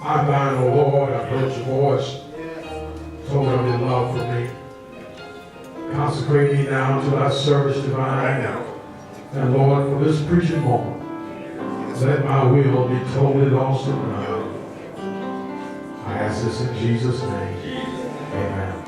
I'm thine, O Lord, I've heard your voice, told of your love for me. Consecrate me now to thy service divine. And Lord, for this preaching moment, let my will be totally lost in thine. I ask this in Jesus' name. Amen.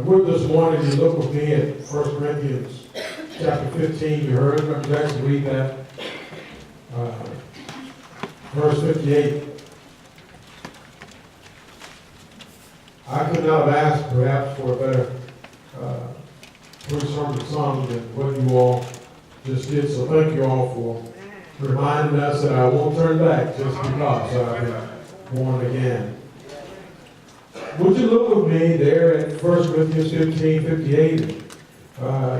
With this morning, you look with me at 1 Corinthians chapter 15. You heard Dr. Jackson read that. Verse 58. I could not have asked perhaps for a better pre-sermon song than what you all just did. So thank you all for reminding us that I won't turn back just because I've been born again. Would you look with me there at 1 Corinthians 15:58?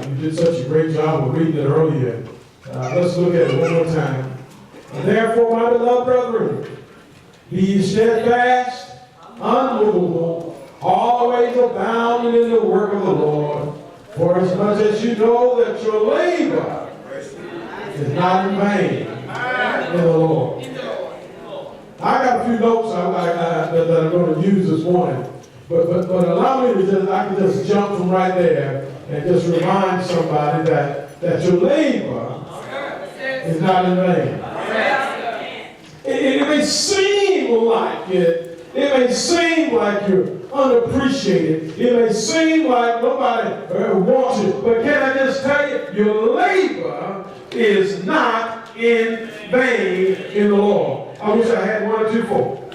You did such a great job of reading it earlier. Let's look at it one more time. Therefore, my beloved brethren, be ye steadfast, unmovable, always abounding in the work of the Lord, for as much as you know that your labor is not in vain in the Lord. I got a few notes that I'm going to use this morning, but allow me to I can just jump from right there and just remind somebody that your labor is not in vain. It may seem like it may seem like you're unappreciated. It may seem like nobody wants you, but can I just tell you, your labor is not in vain in the Lord. I wish I had one or two folk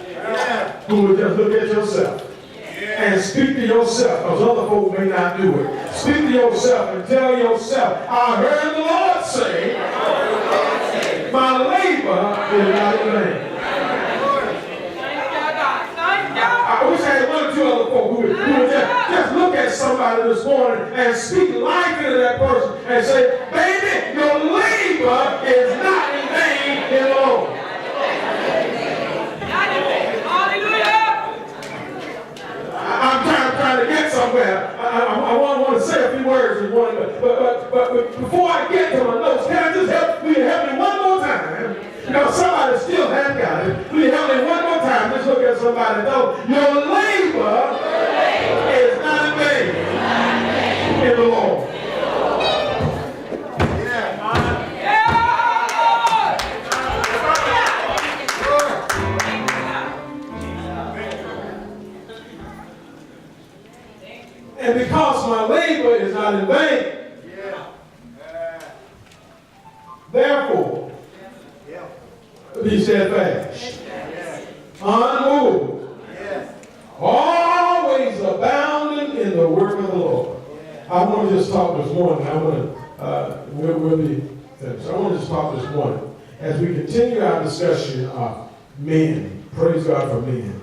who would just look at yourself and speak to yourself, because other folk may not do it. Speak to yourself and tell yourself, I heard the Lord say, my labor is not in vain. I wish I had one or two other folk who would just look at somebody this morning and speak life into that person and say, baby, your labor is not in vain in the Lord. I'm trying to get somewhere. I want to say a few words this morning, but before I get to my notes, can I just help me one more time? You know, somebody still hasn't got it. Will you help me one more time? Just look at somebody and tell them, your labor is not in vain in the Lord. And because my labor is not in vain, therefore, be steadfast, unmoved, always abounding in the work of the Lord. I want to just talk this morning. We'll be finished. I want to just talk this morning as we continue our discussion of men. Praise God for men.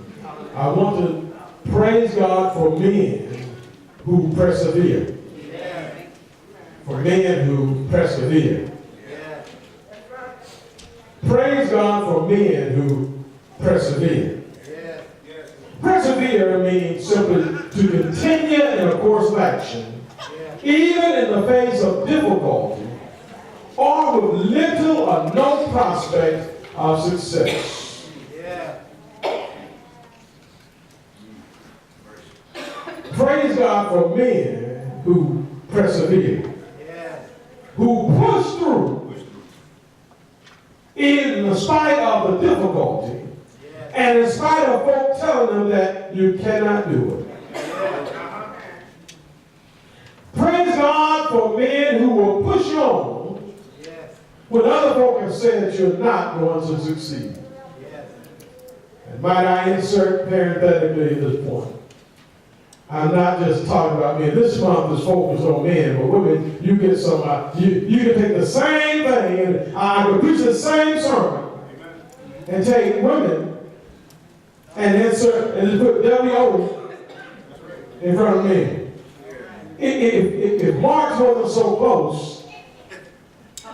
I want to praise God for men who persevere. For men who persevere. Praise God for men who persevere. Persevere means simply to continue in a course of action, even in the face of difficulty or with little or no prospect of success. Praise God for men who persevere, who push through in spite of the difficulty, and in spite of folk telling them that you cannot do it. Praise God for men who will push on when other folk have said that you're not going to succeed. And might I insert parenthetically at this point, I'm not just talking about men. This month is focused on men, but women, you get some, you can take the same thing, and I could preach the same sermon, and take women and insert and just put W-O in front of men. If Marx wasn't so close,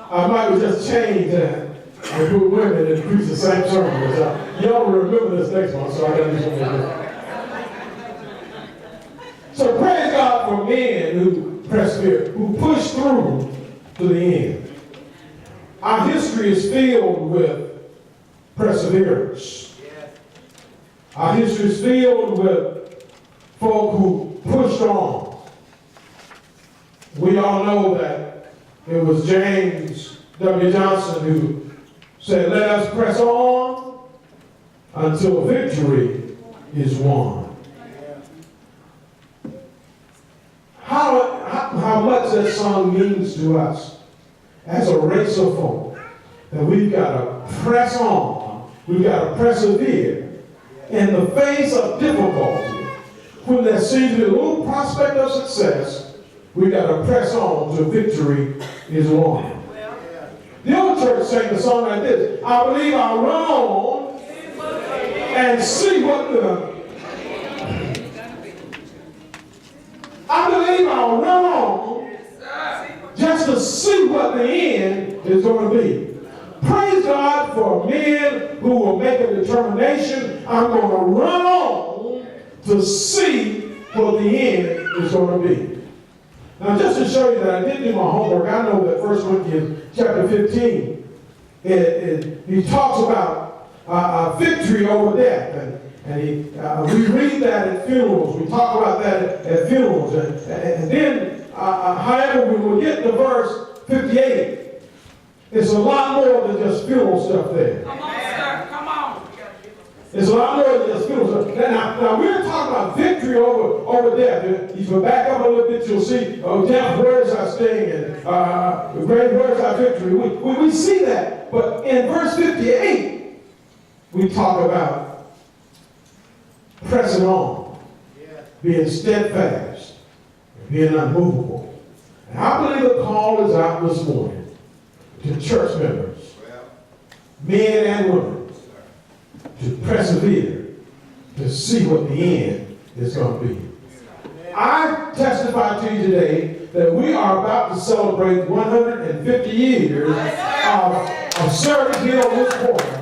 I might have just changed that and put women and preach the same sermon. Y'all will remember this next one, so I got to do something different. So praise God for men who persevere, who push through to the end. Our history is filled with perseverance. Our history is filled with folk who pushed on. We all know that it was James W. Johnson who said, "Let us press on until victory is won." How much that song means to us as a race of folk, that we've got to press on, we've got to persevere in the face of difficulty. When there seems to be a little prospect of success, we've got to press on till victory is won. The old church sang the song like this: "I believe I'll run on and see what the I believe I'll run on just to see what the end is going to be." Praise God for men who will make a determination. I'm going to run on to see what the end is going to be. Now, just to show you that I did do my homework, I know that 1 Corinthians chapter 15, he talks about victory over death. And we read that at funerals. We talk about that at funerals. And then, however, when we get to verse 58, it's a lot more than just funeral stuff there. Come on, sir. Come on. It's a lot more than just funeral stuff. Now we're talking about victory over death. If you back up a little bit, you'll see, death, where is our sting? And where is our victory? We see that. But in verse 58, we talk about pressing on, being steadfast, and being unmovable. And I believe the call is out this morning to church members, men and women, to persevere, to see what the end is going to be. I testify to you today that we are about to celebrate 150 years of service here on this corner.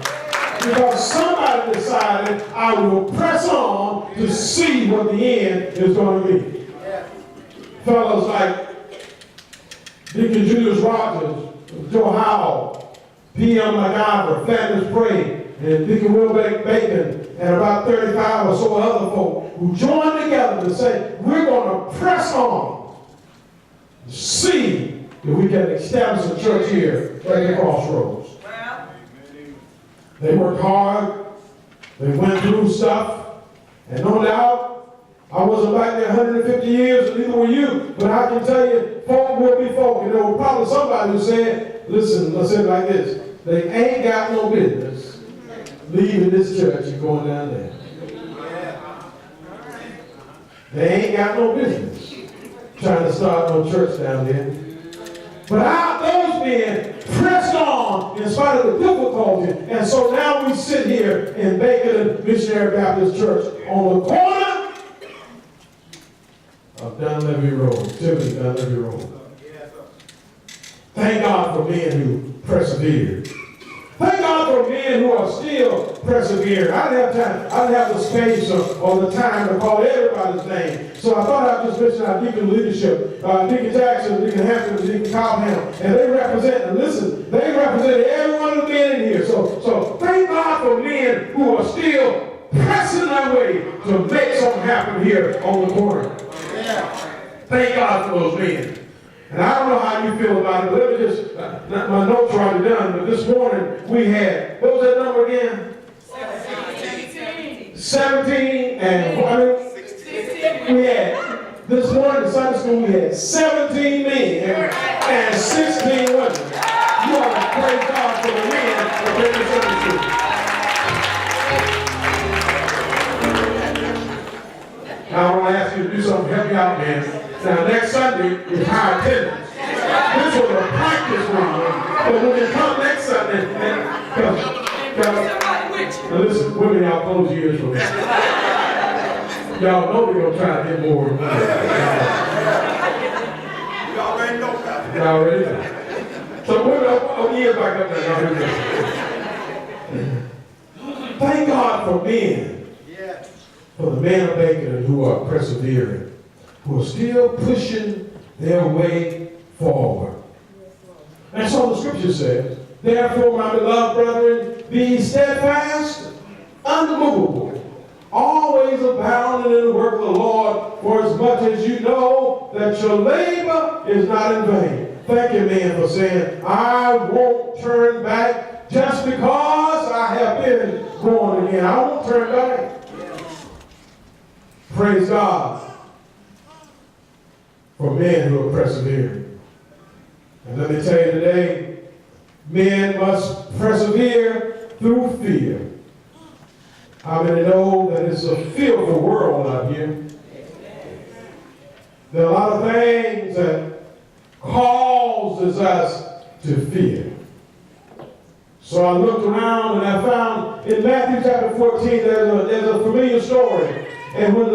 Because somebody decided I will press on to see what the end is going to be. Fellows like Deacon Julius Rogers, Joe Howell, P.M. MacGyver, Flanders Pray, and Deacon Will Bacon, and about 35 or so other folk who joined together to say, we're going to press on, see if we can establish a church here at the Crossroads. They worked hard, they went through stuff, and no doubt, I wasn't back there 150 years, and neither were you, but I can tell you, folk will be folk. And there was probably somebody who said, listen, let's say it like this, they ain't got no business leaving this church and going down there. They ain't got no business trying to start no church down there. But those men pressed on in spite of the difficulty. And so now we sit here in Bacon Missionary Baptist Church on the corner of Dunleavy Road, Timothy Dunleavy Road. Thank God for men who persevered. Thank God for men who are still persevering. I didn't have time. I didn't have the space or the time to call everybody's name. So I thought I'd just mention our deacon leadership. Deacon Jackson, Deacon Hampton, Deacon Cobham. And they represent, and listen, they represent every one of the men in here. So thank God for men who are still pressing their way to make something happen here on the corner. Thank God for those men. And I don't know how you feel about it, but let me just, my notes are already done, but this morning we had, what was that number again? 17 and 16. We had, this morning in Sunday school, we had 17 men and 16 women. You ought to praise God for the men that came to Sunday school. Now I want to ask you to do something, help me out, man. Now, next Sunday is high attendance. This was a practice round. But when you come next Sunday, Now listen, women, y'all close your ears for me. Y'all know they're going to try to get more and more. You already know that. Y'all already know. So women, open your ears back up there. Thank God for men. Yeah. For the men of Bacon who are persevering, who are still pushing their way forward. And so the scripture says, therefore, my beloved brethren, be steadfast, unmovable, always abounding in the work of the Lord, for as much as you know that your labor is not in vain. Thank you, man, for saying, I won't turn back just because I have been born again. I won't turn back. Praise God for men who are persevering. And let me tell you today, men must persevere through fear. How many know that it's a fearful world out here? There are a lot of things that causes us to fear. So I looked around and I found in Matthew chapter 14 there's a familiar story. And when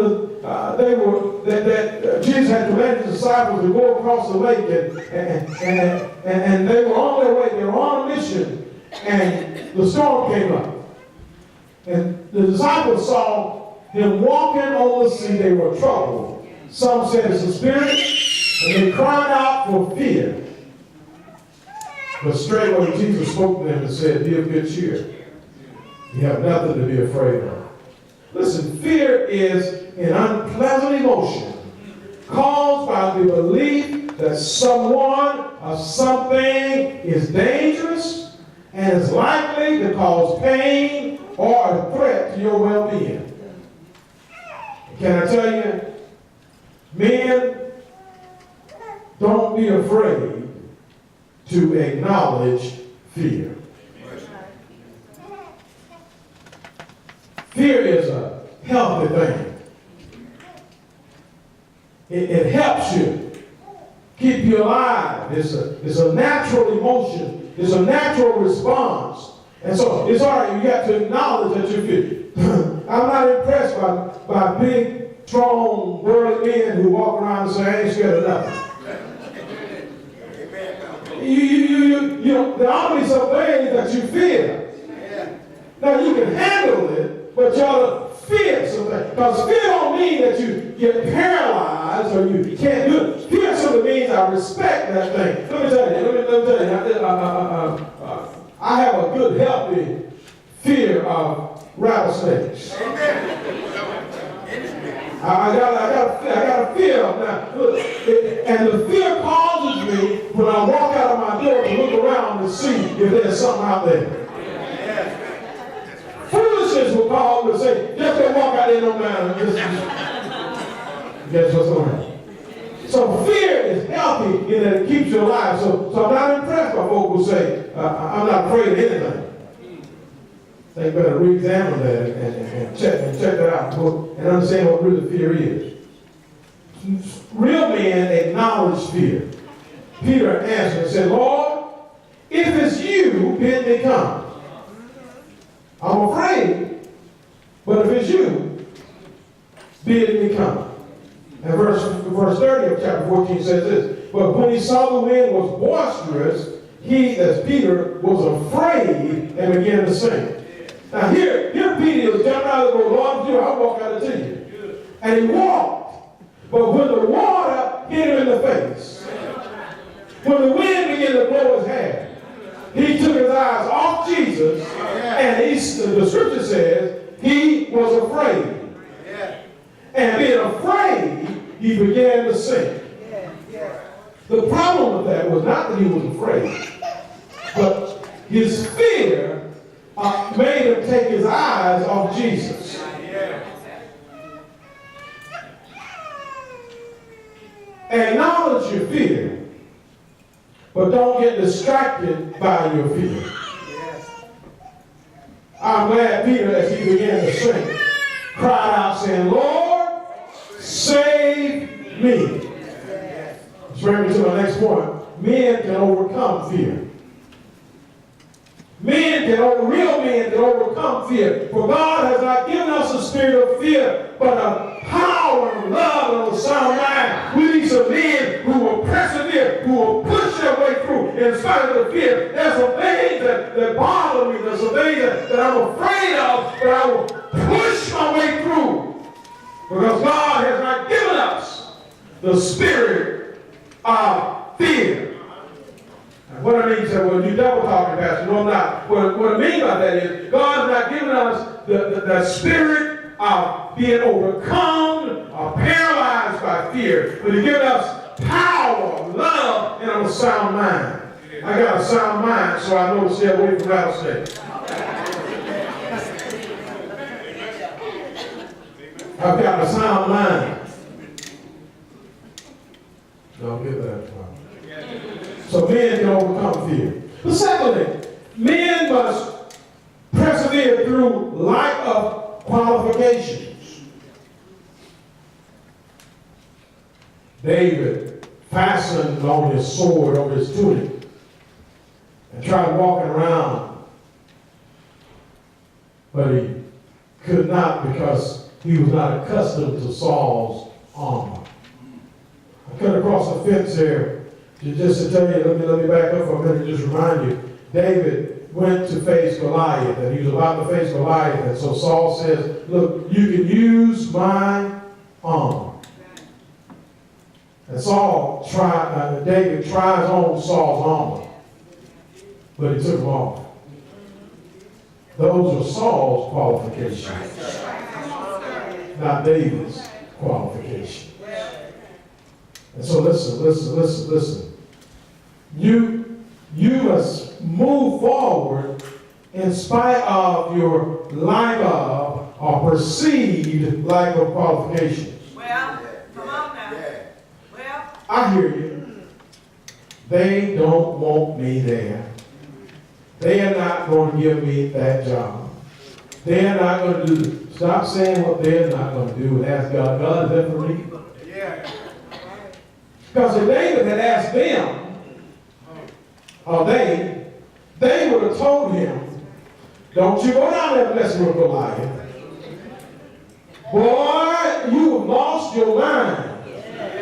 Jesus had commanded his disciples to go across the lake and they were on their way, they were on a mission, and the storm came up. And the disciples saw him walking on the sea. They were troubled. Some said it's a spirit, and they cried out for fear. But straightway Jesus spoke to them and said, be of good cheer. You have nothing to be afraid of. Listen, fear is an unpleasant emotion caused by the belief that someone or something is dangerous and is likely to cause pain or a threat to your well-being. Can I tell you, men, don't be afraid to acknowledge fear. Fear is a healthy thing. It helps you keep you alive. It's a natural emotion. It's a natural response. And so it's all right. You got to acknowledge that you feel. I'm not impressed by big, strong, burly men who walk around and say, I ain't scared of nothing. You know, there ought to be some things that you fear. Now you can handle it, but you ought to fear something. Because fear don't mean that you get paralyzed or you can't do it. Fear simply means I respect that thing. Let me tell you, I have a good, healthy fear of rattlesnakes. I got a fear of that. And the fear causes me when I walk out of my door to look around and see if there's something out there. Foolishness will call and say, just don't walk out there no matter. Guess what's going on? So fear is healthy in that it keeps you alive. So I'm not impressed by folks who say, I'm not afraid of anything. They better re-examine that and check that out and understand what really fear is. Real men acknowledge fear. Peter answered and said, Lord, if it's you, bid me come. I'm afraid, but if it's you, bid me come. And verse 30 of chapter 14 says this, but when he saw the wind was boisterous, he, as Peter, was afraid and began to sink. Now here Peter is jumping out of the boat, Lord, I'll walk out to you. And he walked, but when the water hit him in the face, when the wind began to blow his hair, he took his eyes off Jesus, and the scripture says he was afraid. And being afraid, he began to sink. The problem with that was not that he was afraid, but his fear made him take his eyes off Jesus. Acknowledge your fear, but don't get distracted by your fear. I'm glad Peter, as he began to sink, cried out saying, Lord, save me. Which brings me to my next point. Men can overcome fear. Real men can overcome fear. For God has not given us a spirit of fear, but a power and love and a sound mind. We need some men who will persevere, who will push their way through in spite of the fear. There's some things that bother me. There's some things that I'm afraid of, but I will push my way through. Because God has not given us the spirit of fear. What I mean is that, well, you double talking, Pastor. No, I'm not. What I mean by that is God has not given us the spirit of being overcome or paralyzed by fear, but He's given us power, love, and a sound mind. I got a sound mind, so I know to stay away from rattlesnakes. I've got a sound mind. Don't get that far. So men can overcome fear. But secondly, men must persevere through lack of qualifications. David fastened on his sword over his tunic and tried walking around, but he could not because he was not accustomed to Saul's armor. I cut across the fence there. Just to tell you, let me back up for a minute and just remind you, David went to face Goliath, and he was about to face Goliath, and so Saul says, look, you can use my armor. And David tries on Saul's armor, but he took him off. Those are Saul's qualifications, not David's qualifications. And so listen. You must move forward in spite of your lack of or perceived lack of qualifications. Well, come on now. Well, I hear you. They don't want me there. They are not going to give me that job. They are not going to do. Stop saying what they're not going to do and ask God, God, is that for me? Yeah. Because if David had asked them, or they would have told him, don't you go down there messing with Goliath. Boy, you have lost your mind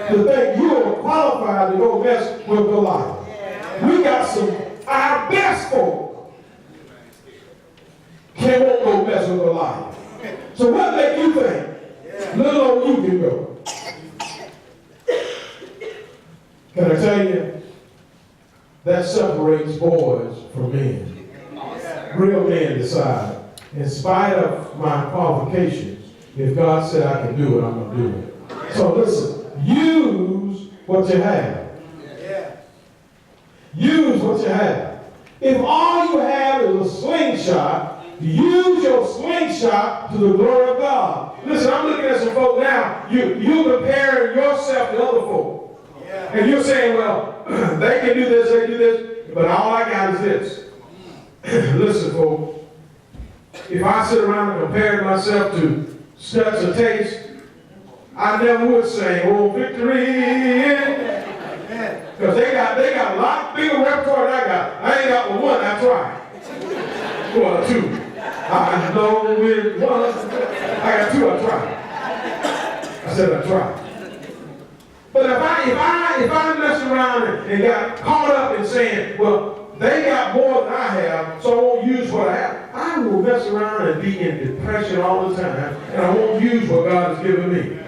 to think you are qualified to go mess with Goliath. We got our best folk won't go mess with Goliath. So what make you think little old you can go? Can I tell you, that separates boys from men. Real men decide, in spite of my qualifications, if God said I can do it, I'm going to do it. So listen, use what you have. Use what you have. If all you have is a slingshot, use your slingshot to the glory of God. Listen, I'm looking at some folk now, you comparing yourself to other folk. And you're saying, well, they can do this, they do this, but all I got is this. Listen, folks, if I sit around and compare myself to Steps of Taste, I never would say, oh, victory. Because they got a lot bigger repertoire than I got. I ain't got but one, I tried. Well, two. I know with one. I got two, I tried. I said I tried. But if I mess around and got caught up in saying, well, they got more than I have, so I won't use what I have, I will mess around and be in depression all the time, and I won't use what God has given me.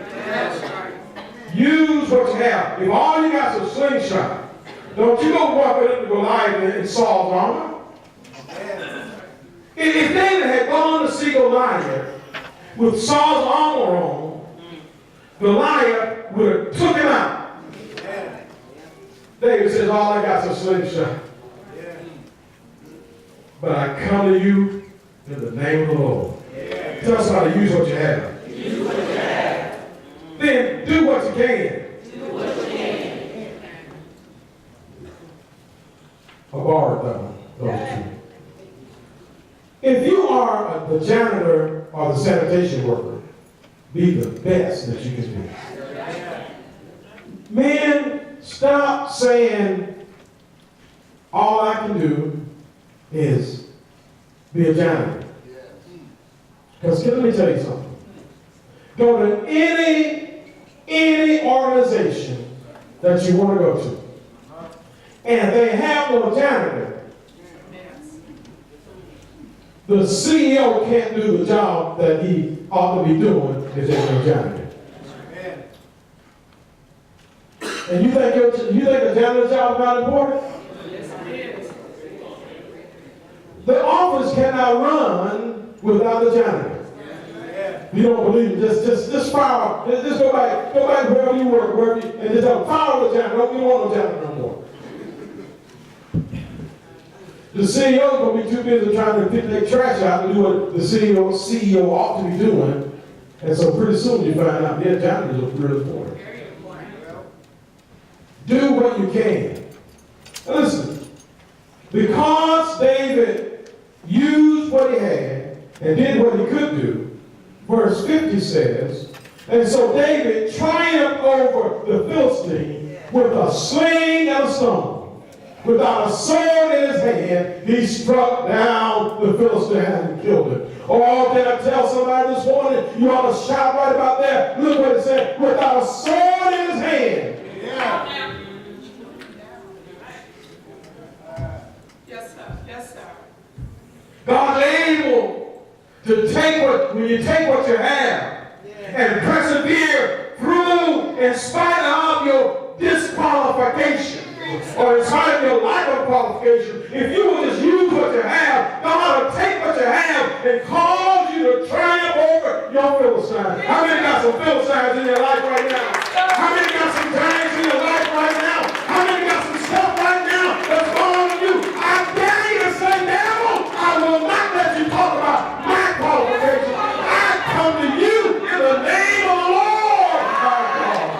Use what you have. If all you got is a slingshot, don't you go walk up to Goliath in Saul's armor. If David had gone to see Goliath with Saul's armor on, Goliath would have took him out. David says, all I got is a slingshot. But I come to you in the name of the Lord. Tell somebody, use what you have. use what you have. Then do what you can. Do what you can. I borrowed those two. If you are the janitor or the sanitation worker, be the best that you can be. Men, stop saying all I can do is be a janitor. Because let me tell you something. Go to any organization that you want to go to, and they have no janitor. The CEO can't do the job that he ought to be doing if there's no janitor. And you think a janitor's job is not important? Yes, it is. The office cannot run without the janitor. You don't believe it? Just fire. Just go back wherever you work, and just fire the janitor. You don't want no janitor no more. The CEO is going to be too busy trying to pick their trash out to do what the CEO ought to be doing. And so pretty soon you find out, yeah, janitors are really important. Do what you can. Now listen, because David used what he had and did what he could do, verse 50 says, and so David triumphed over the Philistine with a sling and a stone. Without a sword in his hand, he struck down the Philistine and killed him. Oh, can I tell somebody this morning? You ought to shout right about there. Look what it said. Without a sword in his hand. Yeah. Yes, sir. Yes, sir. God's able to when you take what you have and persevere through in spite of your disqualification. Or in spite of your lack of qualification, if you will just use what you have, God will take what you have and cause you to triumph over your Philistines. How many got some Philistines in your life right now? How many got some giants in your life right now? How many got some stuff right now that's on you? I dare you to say, devil, I will not let you talk about my qualification. I come to you in the name of the Lord, my God.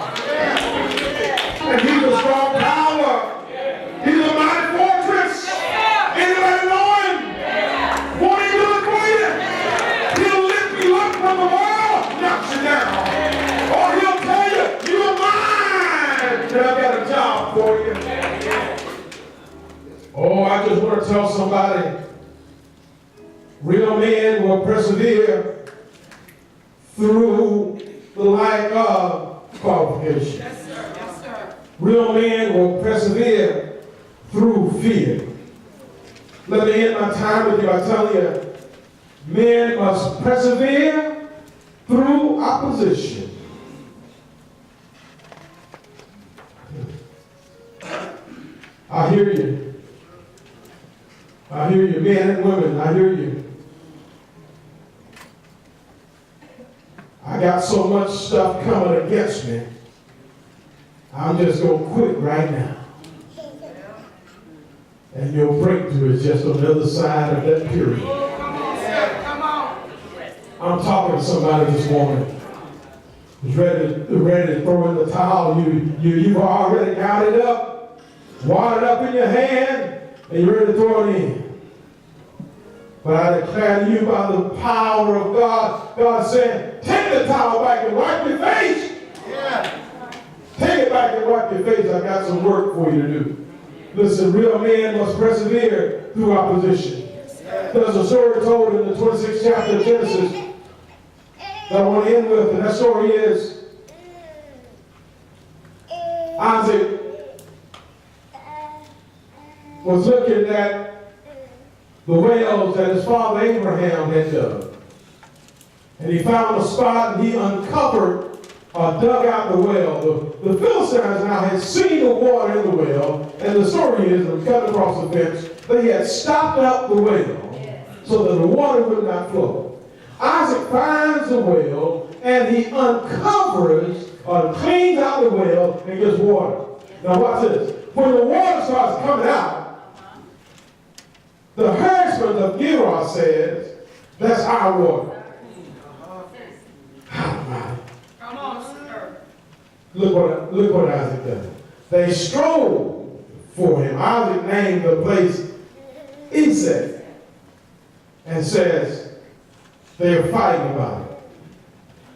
And he's a strong power. He's a mighty fortress. Anybody know him? Won't he do it for you? He'll lift you up from the world, knock you down. Or he'll tell you, you're mine. And I've got a job for you. Oh, I just want to tell somebody, real men will persevere through the lack of qualification. Yes, sir. Yes, sir. Real men will persevere through fear. Let me end my time with you by telling you, men must persevere through opposition. I hear you. I hear you, men and women. I hear you. I got so much stuff coming against me. I'm just going to quit right now. And your breakthrough is just on the other side of that period. Oh, come on, sir. Come on. I'm talking to somebody this morning who's ready to throw in the towel. You've already got it up, watered up in your hand, and you're ready to throw it in. But I declare to you by the power of God, God said, take the towel back and wipe your face. Yeah. Take it back and wipe your face. I got some work for you to do. Listen, real men must persevere through opposition. There's a story told in the 26th chapter of Genesis that I want to end with, and that story is Isaac was looking at the wells that his father Abraham had dug. And he found a spot and he uncovered dug out the well. The Philistines now had seen the water in the well, and the story is, and cut across the fence, they had stopped up the well so that the water would not flow. Isaac finds the well, and he uncovers or cleans out the well and gets water. Now watch this. When the water starts coming out, the herdsman of Gerar says, that's our water. Come on, sir. Look what Isaac does. They strove for him. Isaac named the place Esek and says they're fighting about it.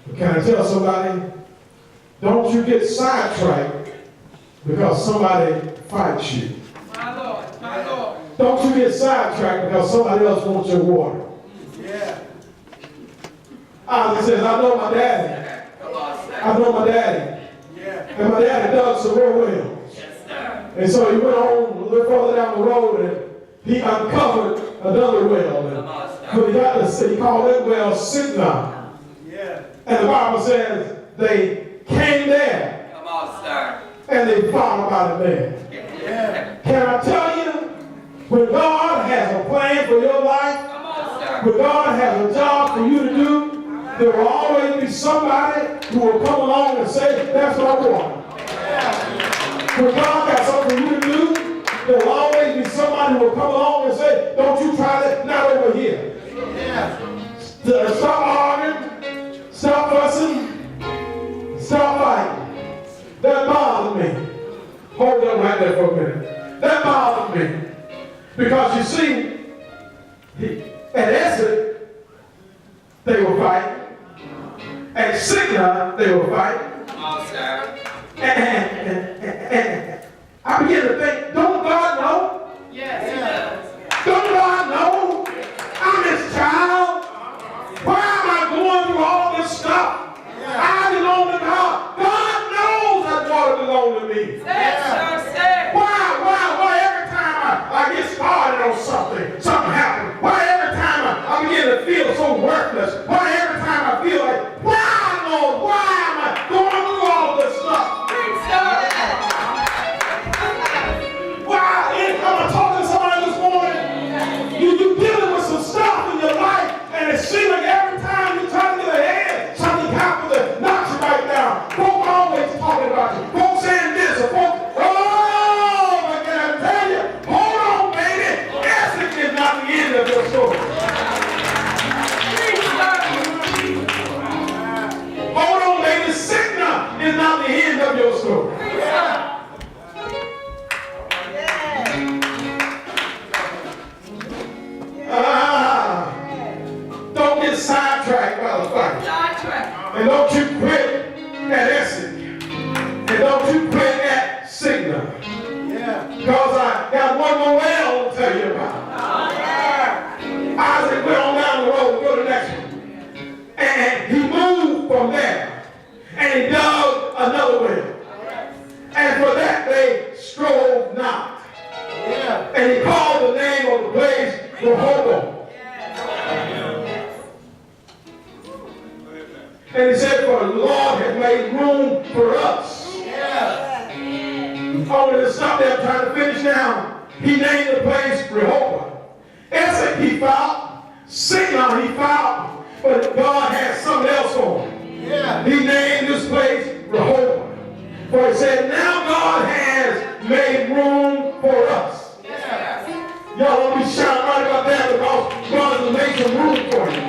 But can I tell somebody, don't you get sidetracked because somebody fights you. My Lord, my Lord. don't you get sidetracked because somebody else wants your water. Yeah. Isaac says, I know my daddy. I know my daddy. Yeah. And my daddy dug some real wells. And so he went on a little further down the road and he uncovered another well. And when he got to see, he called that well Sidna. Yeah. And the Bible says they came there. Come on, sir. And they found about it there. Yeah. Can I tell you, when God has a plan for your life, Come on, sir. when God has a job for you to do, there will always be somebody who will come along and say, that's my water. When God got something for you to do, there will always be somebody who will come along and say, don't you try that, not over here. Yeah. Stop arguing, stop fussing, stop fighting. That bothered me. Hold up right there for a minute. That bothered me. Because you see, at Essek, they were fighting. At Signa, they were fighting. Come on, sir. And I began to think, don't God know? Yes, he does. Don't God know? I'm his child. Why am I going through all this stuff? I belong to God. God knows that water belongs to me. Say it, sir, say it. Why every time I get started on something happens? Why every time I begin to feel so worthless? Why every time I feel like, why, Lord, why am I going through all this stuff? Preach, sir. Why? I'm talking to somebody this morning. You're dealing with some stuff in your life, and it seems like every time you try to get ahead, something happens that knocks you right down. Folks always talking about you. Folks saying this, or folks, oh, but can I tell you, hold on, baby. Essek is not the end of your story. Preach, sir. Hold on, baby. Signa is not the end of your story. Preach, sir. Don't get sidetracked by the fight. Sidetrack. And don't you quit at Essek. And don't you quit at Signa. Yeah. Because I got one more well to tell you about. Isaac went on down the road, go to the next one. And he moved from there. And he dug another well. And for that they strove not. Yeah. And he called the name of the place Rehoboth. And he said, for the Lord has made room for us. Yeah. I wanted to stop there, I'm trying to finish now. He named the place Rehoboth. Essek he found, Signa he found, but God had something else for him. Yeah. He named this place Rehoboth. For he said, now God has made room for us. Y'all don't be shouting right about that because God has made some room for you.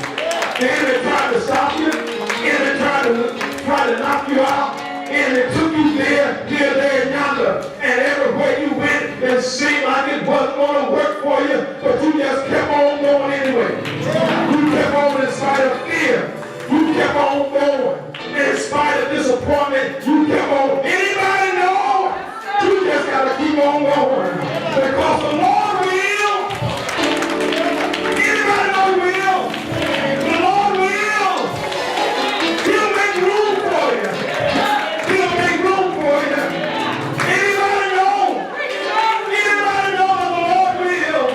The enemy tried to stop you. The enemy tried to knock you out. The enemy took you there, there, and yonder. And everywhere you went, it seemed like it wasn't going to work for you, but you just kept on going anyway. You kept on in spite of fear. You kept on going. In spite of disappointment, you kept on. Anybody know? You just got to keep on going. Because the Lord will. Anybody know He will? The Lord will. He'll make room for you. He'll make room for you. Anybody know? Anybody know that the Lord will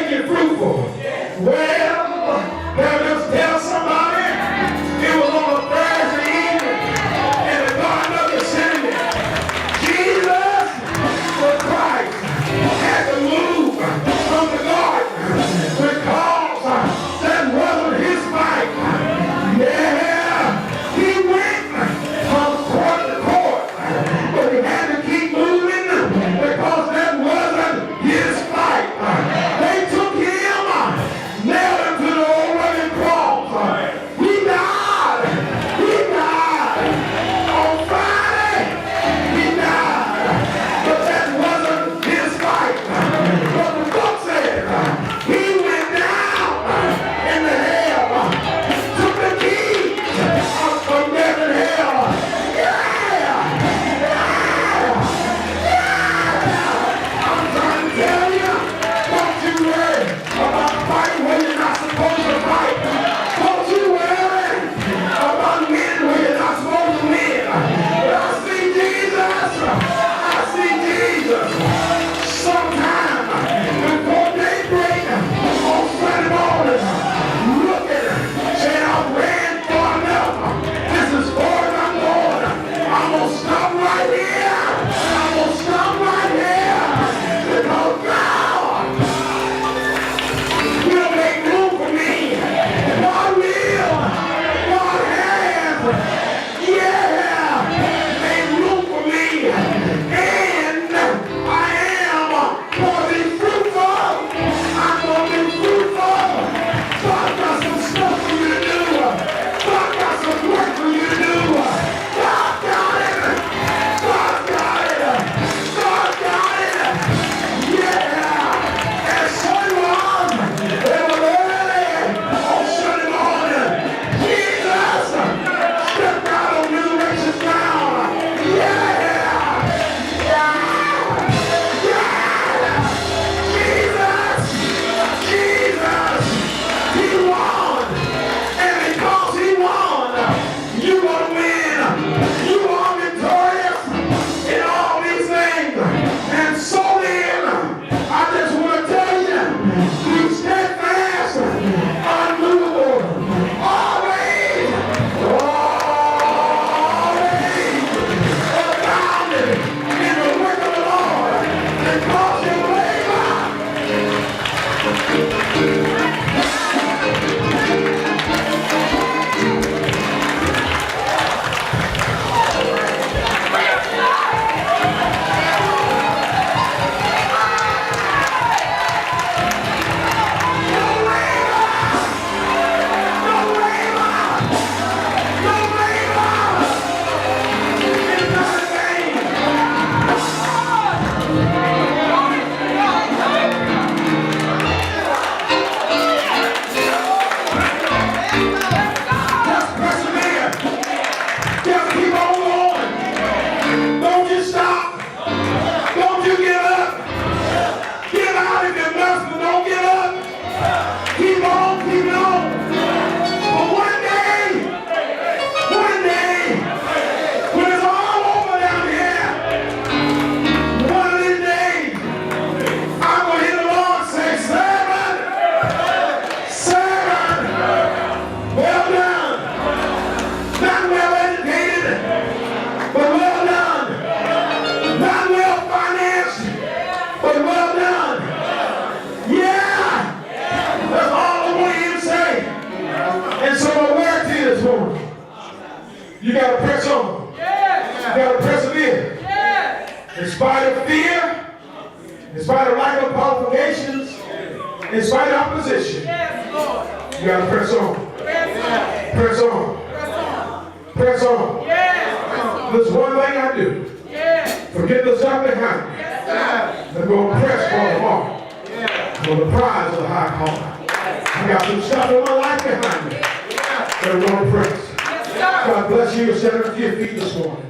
make it fruitful. Well, they'll just tell somebody it was on a Thursday evening in the Garden of Gethsemane. Jesus, the Christ, had to move from the garden because that wasn't his fight. Yeah, he went from court to court, but he had to keep moving because that wasn't his fight. They took him, nailed him to the old rugged cross. He died. He died. On Friday, he died. But that wasn't his fight. But the book said he went down into hell, took the keys from death and hell. I'm trying to tell you, don't you worry about fighting when you're not supposed to fight. Don't you worry about winning when you're not supposed to win. But I see Jesus. I see Jesus. Sometime before daybreak on Sunday morning, looking, saying, I've ran far enough. This is far as I'm going. I'm going to stop right here. I'm going to stop right here. Because God will make room for me. God will. God has. Yeah. Make room for me. And I am going to be fruitful. I'm going to be fruitful. God got some stuff for you to do. God got some work for you to do. God got it. God got it. God got it. Yeah. And so it was. It was early on Sunday morning. Jesus stepped out on resurrection ground. Yeah. Jesus, he won. And because he won, you're going to win. You are victorious in all these things. And so then, I just want to tell you, be steadfast, unmovable, always abounding in the work of the Lord, because you labor. Just persevere. Just keep on going. Don't you stop. Don't you give up. Give out if you must, but don't give up. Keep on, keep on. But one day, when it's all over down here, one of these days, I'm going to hear the Lord say, servant, well done. Not well educated, but well done. Not well financed, but well done. Yeah. That's all I want you to say. And so my word to you this morning, you got to press on. You got to persevere. In spite of fear, in spite of lack of qualifications, in spite of opposition, you got to press on. Press on. Press on. There's one thing I do. Forget the stuff behind me. And go press for the mark. For the prize of the high calling. I got some stuff in my life behind me. That I'm going to press. God bless you. Stand up to your feet this morning.